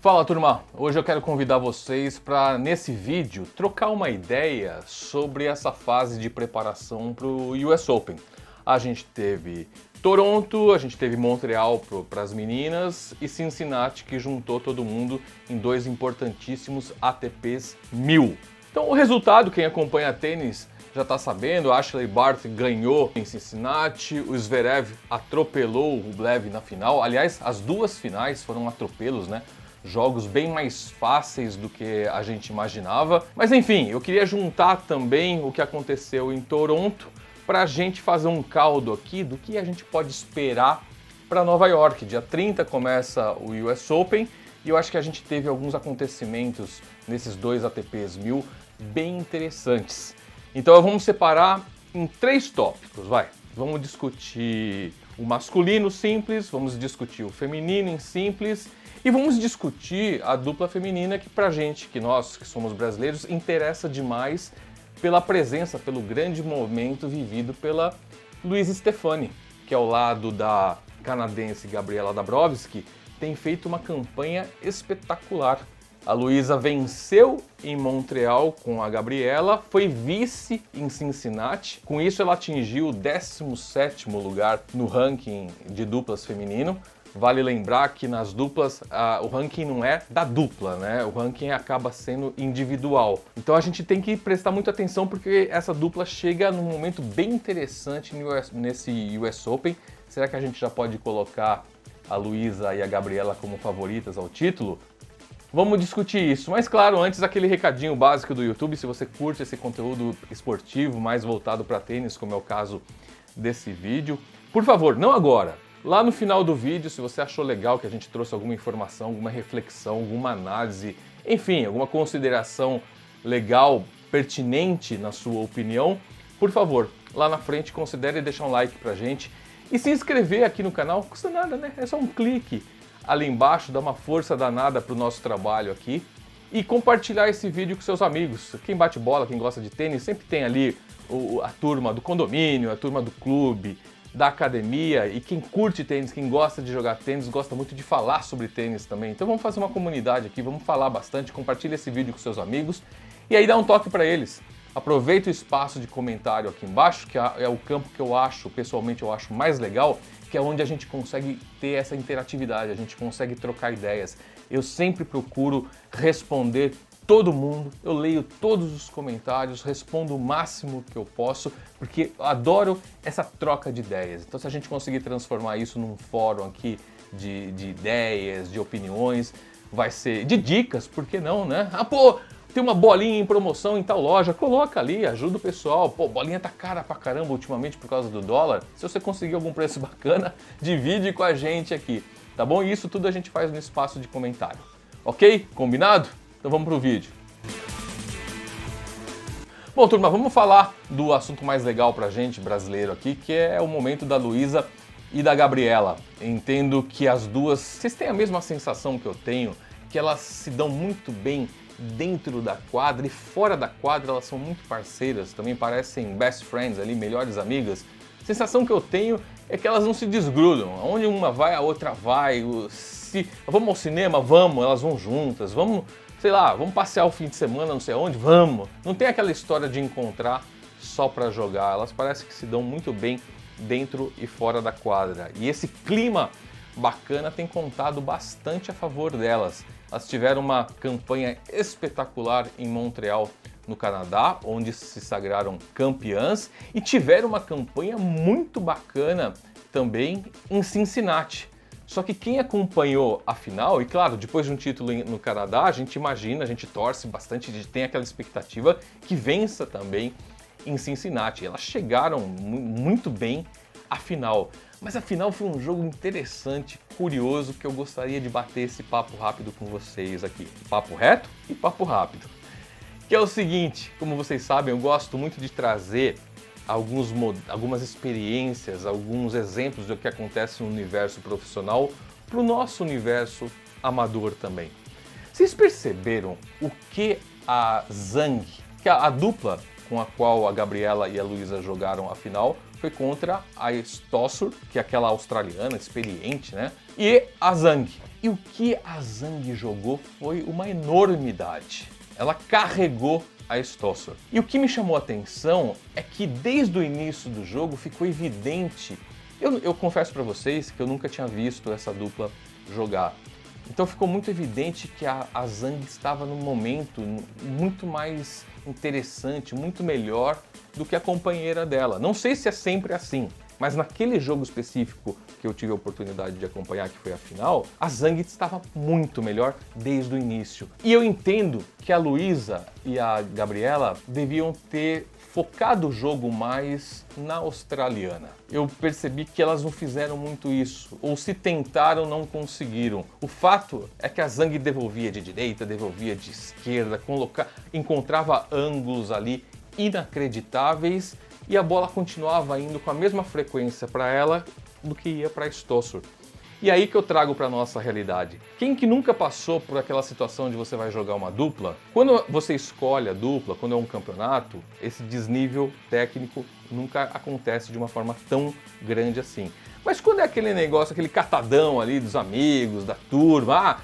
Fala turma, hoje eu quero convidar vocês para nesse vídeo trocar uma ideia sobre essa fase de preparação para o US Open. A gente teve Toronto, a gente teve Montreal para as meninas e Cincinnati, que juntou todo mundo em dois importantíssimos ATPs 1000. Então o resultado, quem acompanha tênis já está sabendo, Ashley Barty ganhou em Cincinnati, o Zverev atropelou o Rublev na final. Aliás, as duas finais foram atropelos, né? Jogos bem mais fáceis do que a gente imaginava. Mas enfim, eu queria juntar também o que aconteceu em Toronto para a gente fazer um caldo aqui do que a gente pode esperar para Nova York. Dia 30 começa o US Open e eu acho que a gente teve alguns acontecimentos nesses dois ATPs 1000 bem interessantes. Então vamos separar em três tópicos, vai. Vamos discutir o masculino simples, vamos discutir o feminino em simples e vamos discutir a dupla feminina que pra gente, que nós que somos brasileiros, interessa demais pela presença, pelo grande momento vivido pela Luiza Stefani, que ao lado da canadense Gabriela Dabrowski tem feito uma campanha espetacular. A Luiza venceu em Montreal com a Gabriela, foi vice em Cincinnati. Com isso ela atingiu o 17º lugar no ranking de duplas feminino. Vale lembrar que nas duplas o ranking não é da dupla, né? O ranking acaba sendo individual. Então a gente tem que prestar muita atenção porque essa dupla chega num momento bem interessante nesse US Open. Será que a gente já pode colocar a Luiza e a Gabriela como favoritas ao título? Vamos discutir isso, mas claro, antes aquele recadinho básico do YouTube, se você curte esse conteúdo esportivo mais voltado para tênis, como é o caso desse vídeo, por favor, não agora, lá no final do vídeo, se você achou legal que a gente trouxe alguma informação, alguma reflexão, alguma análise, enfim, alguma consideração legal, pertinente na sua opinião, por favor, lá na frente considere deixar um like pra gente e se inscrever aqui no canal, não custa nada, né? É só um clique ali embaixo, dá uma força danada para o nosso trabalho aqui e compartilhar esse vídeo com seus amigos. Quem bate bola, quem gosta de tênis, sempre tem ali a turma do condomínio, a turma do clube, da academia e quem curte tênis, quem gosta de jogar tênis, gosta muito de falar sobre tênis também. Então vamos fazer uma comunidade aqui, vamos falar bastante, compartilha esse vídeo com seus amigos e aí dá um toque para eles. Aproveita o espaço de comentário aqui embaixo, que é o campo que eu acho, pessoalmente eu acho mais legal, que é onde a gente consegue ter essa interatividade, a gente consegue trocar ideias. Eu sempre procuro responder todo mundo, eu leio todos os comentários, respondo o máximo que eu posso, porque eu adoro essa troca de ideias. Então se a gente conseguir transformar isso num fórum aqui de ideias, de opiniões, vai ser de dicas, por que não, né? Ah, pô, tem uma bolinha em promoção em tal loja, coloca ali, ajuda o pessoal. Pô, bolinha tá cara pra caramba ultimamente por causa do dólar. Se você conseguir algum preço bacana, divide com a gente aqui, tá bom? E isso tudo a gente faz no espaço de comentário, ok? Combinado? Então vamos pro vídeo. Bom, turma, vamos falar do assunto mais legal pra gente, brasileiro aqui, que é o momento da Luiza e da Gabriela. Entendo que as duas, vocês têm a mesma sensação que eu tenho, que elas se dão muito bem dentro da quadra e fora da quadra elas são muito parceiras, também parecem best friends ali, melhores amigas. A sensação que eu tenho é que elas não se desgrudam, onde uma vai a outra vai, vamos ao cinema, vamos, elas vão juntas, vamos, sei lá, vamos passear o fim de semana não sei aonde, vamos. Não tem aquela história de encontrar só para jogar, elas parecem que se dão muito bem dentro e fora da quadra e esse clima bacana tem contado bastante a favor delas. Elas tiveram uma campanha espetacular em Montreal, no Canadá, onde se sagraram campeãs, e tiveram uma campanha muito bacana também em Cincinnati. Só que quem acompanhou a final, e claro, depois de um título no Canadá, a gente imagina, a gente torce bastante, a gente tem aquela expectativa que vença também em Cincinnati. Elas chegaram muito bem à final. Mas a final foi um jogo interessante, curioso, que eu gostaria de bater esse papo rápido com vocês aqui. Papo reto e papo rápido. Que é o seguinte, como vocês sabem, eu gosto muito de trazer algumas experiências, alguns exemplos do que acontece no universo profissional para o nosso universo amador também. Vocês perceberam o que a Zhang, que a dupla com a qual a Gabriela e a Luiza jogaram a final, foi contra a Stosur, que é aquela australiana experiente, né? E a Zhang. E o que a Zhang jogou foi uma enormidade. Ela carregou a Stossor. E o que me chamou a atenção é que desde o início do jogo ficou evidente. Eu confesso para vocês que eu nunca tinha visto essa dupla jogar. Então ficou muito evidente que a Zhang estava num momento muito mais interessante, muito melhor do que a companheira dela. Não sei se é sempre assim, mas naquele jogo específico que eu tive a oportunidade de acompanhar, que foi a final, a Zhang estava muito melhor desde o início. E eu entendo que a Luísa e a Gabriela deviam ter focado o jogo mais na australiana. Eu percebi que elas não fizeram muito isso, ou se tentaram, não conseguiram. O fato é que a Zhang devolvia de direita, devolvia de esquerda, encontrava ângulos ali inacreditáveis e a bola continuava indo com a mesma frequência para ela do que ia para a Stossor. E aí que eu trago para nossa realidade. Quem que nunca passou por aquela situação de você vai jogar uma dupla? Quando você escolhe a dupla, quando é um campeonato, esse desnível técnico nunca acontece de uma forma tão grande assim. Mas quando é aquele negócio, aquele catadão ali dos amigos, da turma,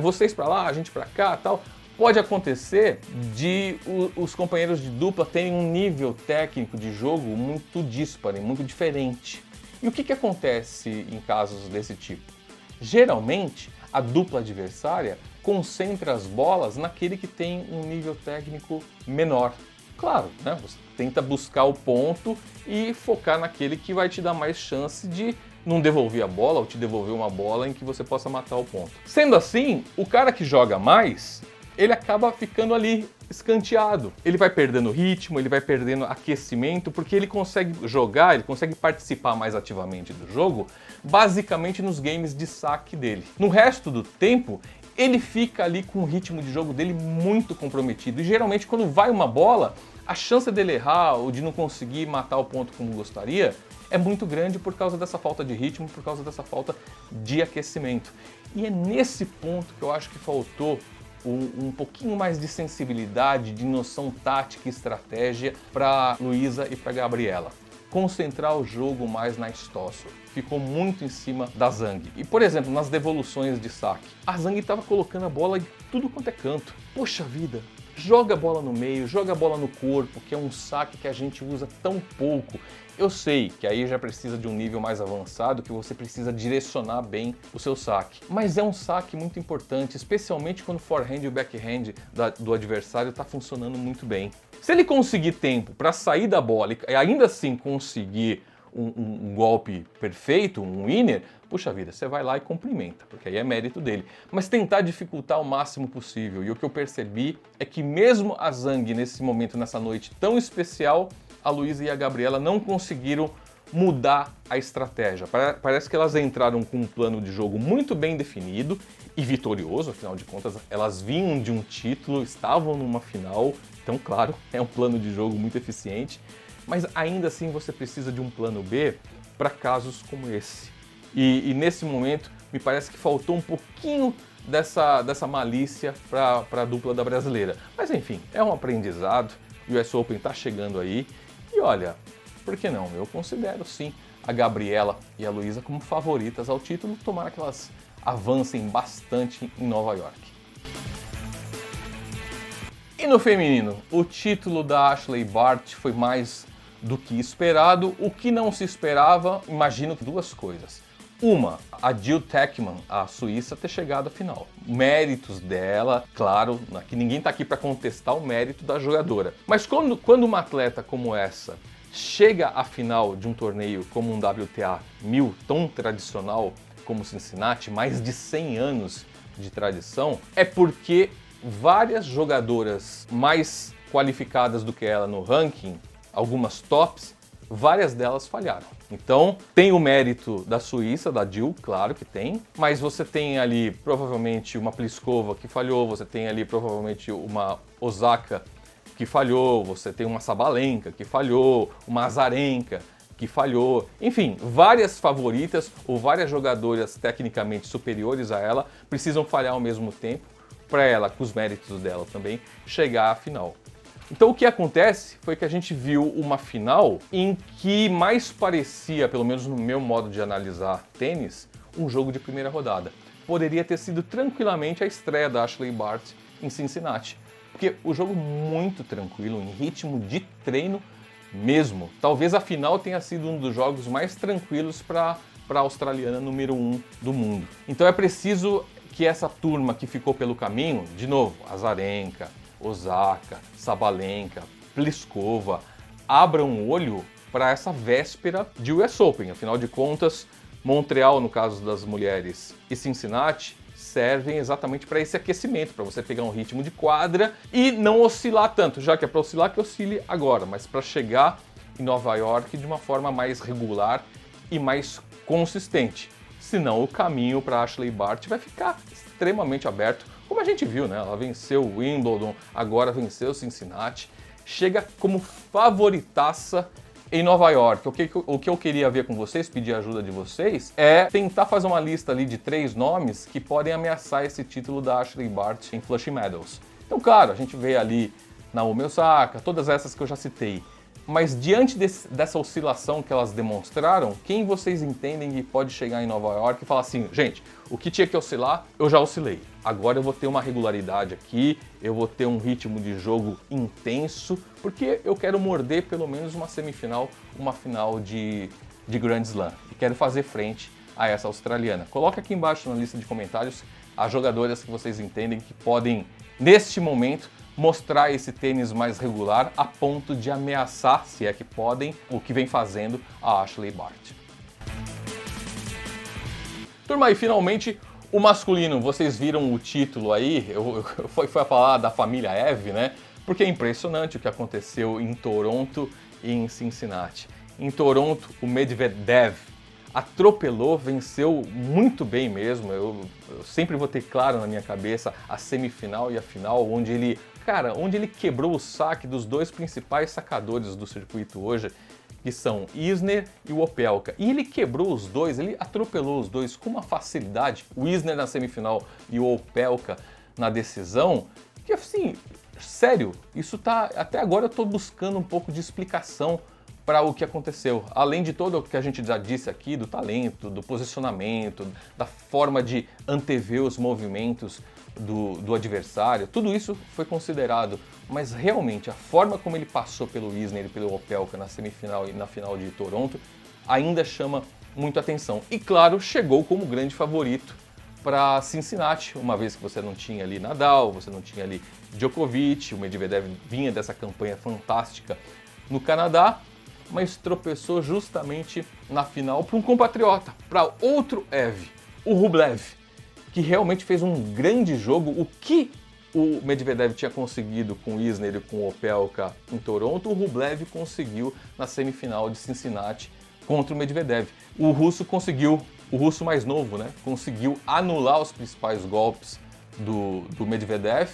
vocês para lá, a gente para cá, tal, pode acontecer de os companheiros de dupla terem um nível técnico de jogo muito díspare, muito diferente. E o que acontece em casos desse tipo? Geralmente, a dupla adversária concentra as bolas naquele que tem um nível técnico menor. Claro, né? Você tenta buscar o ponto e focar naquele que vai te dar mais chance de não devolver a bola ou te devolver uma bola em que você possa matar o ponto. Sendo assim, o cara que joga mais, ele acaba ficando ali escanteado. Ele vai perdendo ritmo, ele vai perdendo aquecimento, porque ele consegue jogar, ele consegue participar mais ativamente do jogo, basicamente nos games de saque dele. No resto do tempo, ele fica ali com o ritmo de jogo dele muito comprometido. E geralmente quando vai uma bola, a chance dele errar ou de não conseguir matar o ponto como gostaria é muito grande por causa dessa falta de ritmo, por causa dessa falta de aquecimento. E é nesse ponto que eu acho que faltou um pouquinho mais de sensibilidade, de noção tática e estratégia para Luísa e para Gabriela. Concentrar o jogo mais na Stossor. Ficou muito em cima da Zhang. E, por exemplo, nas devoluções de saque, a Zhang estava colocando a bola em tudo quanto é canto. Poxa vida, joga a bola no meio, joga a bola no corpo, que é um saque que a gente usa tão pouco. Eu sei que aí já precisa de um nível mais avançado, que você precisa direcionar bem o seu saque. Mas é um saque muito importante, especialmente quando o forehand e o backhand do adversário está funcionando muito bem. Se ele conseguir tempo para sair da bola e ainda assim conseguir um golpe perfeito, um winner, puxa vida, você vai lá e cumprimenta, porque aí é mérito dele. Mas tentar dificultar o máximo possível. E o que eu percebi é que mesmo a Zhang, nesse momento, nessa noite tão especial, a Luísa e a Gabriela não conseguiram mudar a estratégia. Parece que elas entraram com um plano de jogo muito bem definido e vitorioso, afinal de contas, elas vinham de um título, estavam numa final, então, claro, é um plano de jogo muito eficiente, mas ainda assim você precisa de um plano B para casos como esse. E nesse momento, me parece que faltou um pouquinho dessa malícia para a dupla da brasileira. Mas enfim, é um aprendizado, o US Open está chegando aí, e olha, por que não? Eu considero sim a Gabriela e a Luísa como favoritas ao título, tomara que elas avancem bastante em Nova York. E no feminino, o título da Ashleigh Barty foi mais do que esperado. O que não se esperava, imagino duas coisas. Uma, a Jil Teichmann, a suíça, ter chegado à final. Méritos dela, claro, que ninguém está aqui para contestar o mérito da jogadora. Mas quando uma atleta como essa chega à final de um torneio como um WTA 1000, tão tradicional como Cincinnati, mais de 100 anos de tradição, é porque várias jogadoras mais qualificadas do que ela no ranking, algumas tops, várias delas falharam. Então, tem o mérito da Suíça, da Jil, claro que tem, mas você tem ali provavelmente uma Pliskova que falhou, você tem ali provavelmente uma Osaka que falhou, você tem uma Sabalenka que falhou, uma Azarenka que falhou, enfim, várias favoritas ou várias jogadoras tecnicamente superiores a ela precisam falhar ao mesmo tempo para ela, com os méritos dela também, chegar à final. Então o que acontece foi que a gente viu uma final em que mais parecia, pelo menos no meu modo de analisar tênis, um jogo de primeira rodada. poderia ter sido tranquilamente a estreia da Ashleigh Bart em Cincinnati. Porque o jogo muito tranquilo, em ritmo de treino mesmo. Talvez a final tenha sido um dos jogos mais tranquilos para a australiana número 1 do mundo. Então é preciso que essa turma que ficou pelo caminho, de novo, Azarenka, Osaka, Sabalenka, Pliskova, abram o olho para essa véspera de US Open. Afinal de contas, Montreal, no caso das mulheres, e Cincinnati servem exatamente para esse aquecimento, para você pegar um ritmo de quadra e não oscilar tanto, já que é para oscilar que oscile agora, mas para chegar em Nova York de uma forma mais regular e mais consistente. Senão o caminho para Ashleigh Bart vai ficar extremamente aberto, como a gente viu, né? Ela venceu o Wimbledon, agora venceu o Cincinnati, chega como favoritaça em Nova York. O que eu queria ver com vocês, pedir ajuda de vocês, é tentar fazer uma lista ali de 3 nomes que podem ameaçar esse título da Ashleigh Bart em Flushing Meadows. Então, claro, a gente vê ali Naomi Osaka, todas essas que eu já citei. Mas diante dessa oscilação que elas demonstraram, quem vocês entendem que pode chegar em Nova York e falar assim, gente, o que tinha que oscilar, eu já oscilei. Agora eu vou ter uma regularidade aqui, eu vou ter um ritmo de jogo intenso, porque eu quero morder pelo menos uma semifinal, uma final de Grand Slam. E quero fazer frente a essa australiana. Coloca aqui embaixo na lista de comentários as jogadoras que vocês entendem que podem, neste momento, mostrar esse tênis mais regular a ponto de ameaçar, se é que podem, o que vem fazendo a Ashleigh Bart. Turma, e finalmente o masculino, vocês viram o título aí, foi a falar da família Eve, né? Porque é impressionante o que aconteceu em Toronto e em Cincinnati. Em Toronto, o Medvedev atropelou, venceu muito bem mesmo. Eu sempre vou ter claro na minha cabeça a semifinal e a final, onde ele quebrou o saque dos 2 principais sacadores do circuito hoje, que são Isner e o Opelka. E ele quebrou os dois, ele atropelou os dois com uma facilidade, o Isner na semifinal e o Opelka na decisão, que assim, sério, isso tá... Até agora eu tô buscando um pouco de explicação para o que aconteceu. Além de todo o que a gente já disse aqui, do talento, do posicionamento, da forma de antever os movimentos do adversário, tudo isso foi considerado, mas realmente a forma como ele passou pelo Isner e pelo Opelka na semifinal e na final de Toronto ainda chama muito atenção. E claro, chegou como grande favorito para Cincinnati, uma vez que você não tinha ali Nadal, você não tinha ali Djokovic, o Medvedev vinha dessa campanha fantástica no Canadá, mas tropeçou justamente na final para um compatriota, para outro Eve, o Rublev, que realmente fez um grande jogo. O que o Medvedev tinha conseguido com o Isner e com o Opelka em Toronto, o Rublev conseguiu na semifinal de Cincinnati contra o Medvedev. O russo conseguiu, o russo mais novo, né, conseguiu anular os principais golpes do Medvedev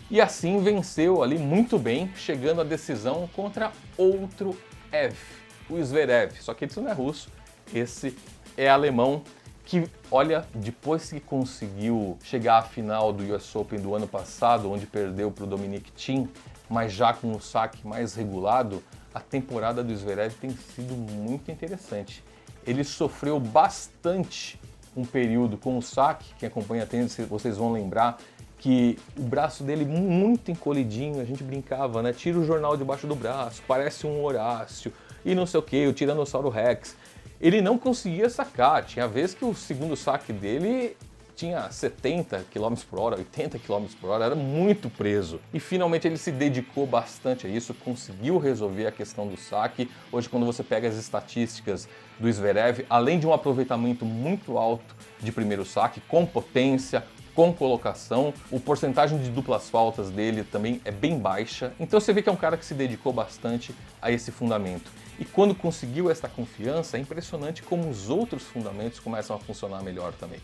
e assim venceu ali muito bem, chegando à decisão contra outro Ev, o Zverev, só que esse não é russo, esse é alemão, que, olha, depois que conseguiu chegar à final do US Open do ano passado, onde perdeu para o Dominic Thiem, mas já com um saque mais regulado, a temporada do Zverev tem sido muito interessante. Ele sofreu bastante um período com o saque, quem acompanha tênis, vocês vão lembrar, que o braço dele muito encolhidinho, a gente brincava, né? Tira o jornal debaixo do braço, parece um Horácio, e não sei o que, o Tiranossauro Rex. Ele não conseguia sacar, tinha vez que o segundo saque dele tinha 70 km por hora, 80 km por hora, era muito preso. E finalmente ele se dedicou bastante a isso, conseguiu resolver a questão do saque. Hoje, quando você pega as estatísticas do Zverev, além de um aproveitamento muito alto de primeiro saque, com potência, com colocação, a porcentagem de duplas faltas dele também é bem baixa. Então você vê que é um cara que se dedicou bastante a esse fundamento. E quando conseguiu essa confiança, é impressionante como os outros fundamentos começam a funcionar melhor também.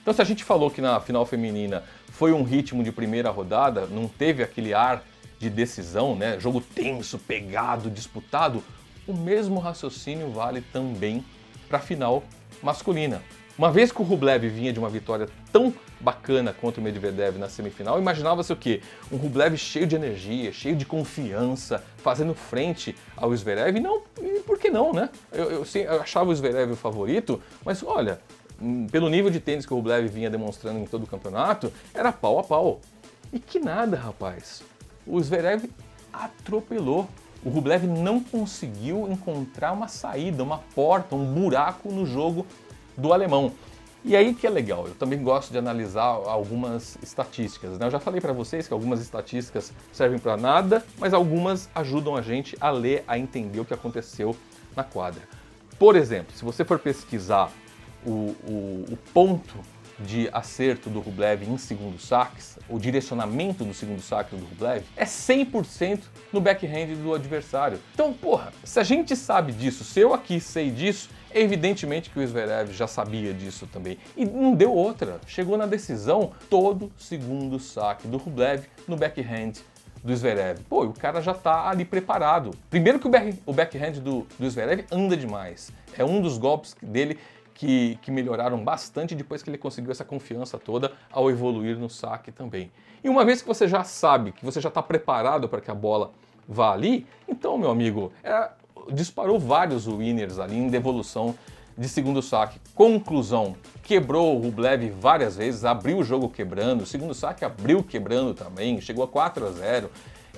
Então se a gente falou que na final feminina foi um ritmo de primeira rodada, não teve aquele ar de decisão, né? Jogo tenso, pegado, disputado, o mesmo raciocínio vale também para a final masculina. Uma vez que o Rublev vinha de uma vitória tão bacana contra o Medvedev na semifinal, imaginava-se o quê? Um Rublev cheio de energia, cheio de confiança, fazendo frente ao Zverev. E não, por que não, né? Eu achava o Zverev o favorito, mas olha, pelo nível de tênis que o Rublev vinha demonstrando em todo o campeonato, era pau a pau. E que nada, rapaz. O Zverev atropelou. O Rublev não conseguiu encontrar uma saída, uma porta, um buraco no jogo do alemão. E aí que é legal, eu também gosto de analisar algumas estatísticas, né? Eu já falei para vocês que algumas estatísticas servem para nada, mas algumas ajudam a gente a ler, a entender o que aconteceu na quadra. Por exemplo, se você for pesquisar o ponto de acerto do Rublev em segundos saques, o direcionamento do segundo saque do Rublev, é 100% no backhand do adversário. Então, porra, se a gente sabe disso, se eu aqui sei disso, é evidentemente que o Zverev já sabia disso também. E não deu outra. Chegou na decisão todo segundo saque do Rublev no backhand do Zverev. Pô, o cara já tá ali preparado. Primeiro que o backhand do Zverev anda demais. É um dos golpes dele que melhoraram bastante depois que ele conseguiu essa confiança toda ao evoluir no saque também. E uma vez que você já sabe, que você já está preparado para que a bola vá ali, então, meu amigo, disparou vários winners ali em devolução de segundo saque. Conclusão, quebrou o Rublev várias vezes, abriu o jogo quebrando, o segundo saque abriu quebrando também, chegou a 4-0.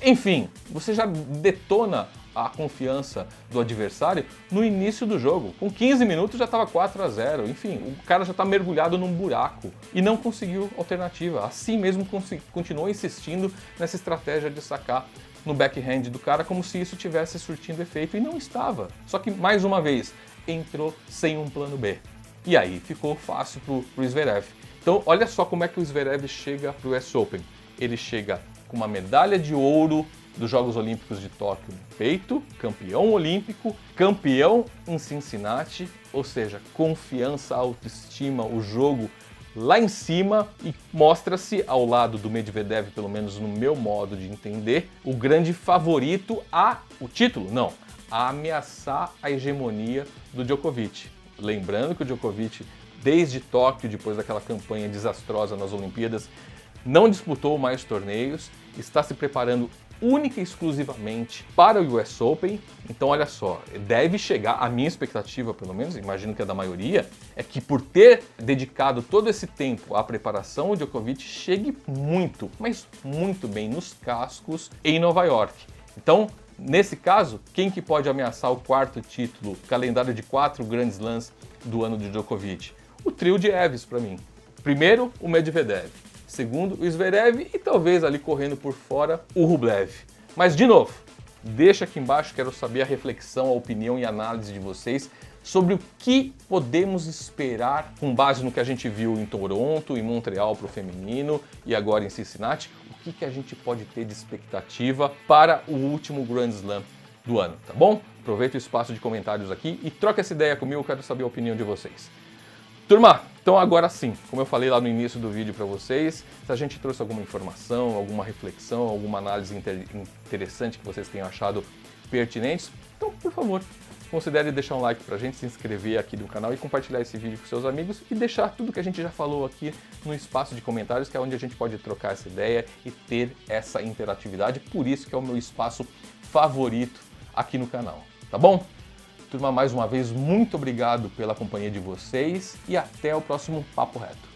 Enfim, você já detona a confiança do adversário no início do jogo. Com 15 minutos já estava 4-0. Enfim, o cara já está mergulhado num buraco e não conseguiu alternativa. Assim mesmo continuou insistindo nessa estratégia de sacar no backhand do cara como se isso tivesse surtindo efeito e não estava. Só que, mais uma vez, entrou sem um plano B. E aí ficou fácil pro Zverev. Então, olha só como é que o Zverev chega pro US Open. Ele chega com uma medalha de ouro dos Jogos Olímpicos de Tóquio no peito, campeão olímpico, campeão em Cincinnati, ou seja, confiança, autoestima, o jogo lá em cima, e mostra-se ao lado do Medvedev, pelo menos no meu modo de entender, o grande favorito o título, não, a ameaçar a hegemonia do Djokovic. Lembrando que o Djokovic, desde Tóquio, depois daquela campanha desastrosa nas Olimpíadas, não disputou mais torneios, está se preparando única e exclusivamente para o US Open. Então, olha só, deve chegar, a minha expectativa, pelo menos, imagino que a da maioria, é que por ter dedicado todo esse tempo à preparação, o Djokovic chegue muito, mas muito bem nos cascos em Nova York. Então, nesse caso, quem que pode ameaçar o quarto título, calendário de 4 Grand Slams do ano de Djokovic? O trio de Eves, para mim. Primeiro, o Medvedev. Segundo, o Zverev e talvez ali correndo por fora o Rublev. Mas, de novo, deixa aqui embaixo, quero saber a reflexão, a opinião e a análise de vocês sobre o que podemos esperar com base no que a gente viu em Toronto, em Montreal para o feminino e agora em Cincinnati. O que a gente pode ter de expectativa para o último Grand Slam do ano, tá bom? Aproveita o espaço de comentários aqui e troca essa ideia comigo, eu quero saber a opinião de vocês. Turma, então agora sim, como eu falei lá no início do vídeo para vocês, se a gente trouxe alguma informação, alguma reflexão, alguma análise interessante que vocês tenham achado pertinentes, então, por favor, considere deixar um like pra gente, se inscrever aqui no canal e compartilhar esse vídeo com seus amigos e deixar tudo que a gente já falou aqui no espaço de comentários, que é onde a gente pode trocar essa ideia e ter essa interatividade, por isso que é o meu espaço favorito aqui no canal, tá bom? Turma, mais uma vez, muito obrigado pela companhia de vocês e até o próximo Papo Reto.